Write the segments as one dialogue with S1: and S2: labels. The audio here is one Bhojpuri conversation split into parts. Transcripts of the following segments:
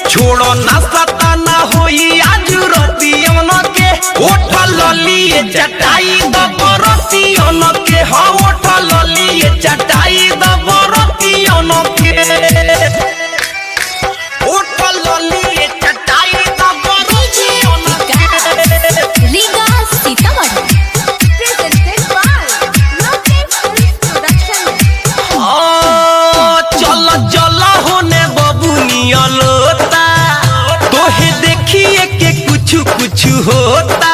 S1: छोड़ो ना सताना होई आज रतियन के उठल लिए चटाई दबरतियन के हाँ उठल लिए चटाई दबरतियन के उठल लिए चटाई दबरतियन के
S2: Riga Sitamarhi presented by Lokesh production.
S1: चल चल होने बबुनिया लोता तोहे देखिए के कुछ कुछ होता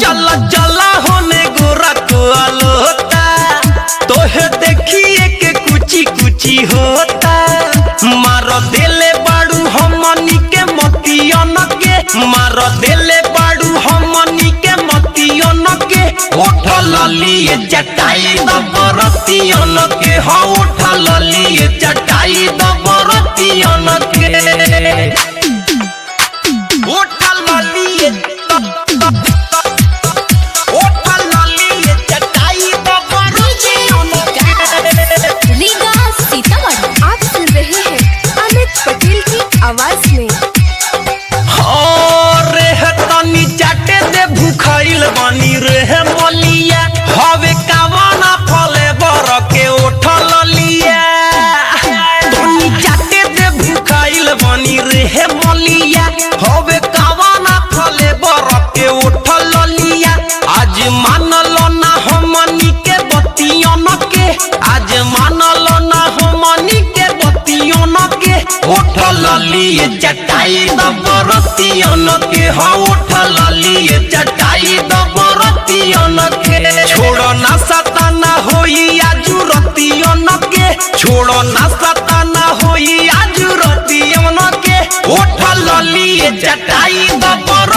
S1: चल चल होने गोरा को लोता तोहे देखिए के कुची कुची होता मार देले बाड़ू हमनी के मतियन के मार देले बाड़ू हमनी के मतियन के उठल लिए चटाई दबरतियन के हाँ उठल लिए चटाई दबरतियन के उठल लिए चटाई दबरतियन के।
S2: रीगा सीतामढ़ी आप सुन रहे हैं अमित पटेल की आवाज में।
S1: रे तनी चाटे दे भूखाइल बानी रे मलिया हवे कावना फले बर के उठल लिया तनी चाटे दे भूखाइल बानी रे मलिया हवे कावना फले बर के उठल लिया आज मानल ना हमनी के बतियन के आज मानल ना हमनी के बतियन के उठल लिए चटाई दबरतियन के हाँ उठल लिए चटाई दबरतियन के छोड़ो ना सताना होई आज रतियन के छोड़ो ना सताना होई आज रतियन के उठल लिए चटाई दबर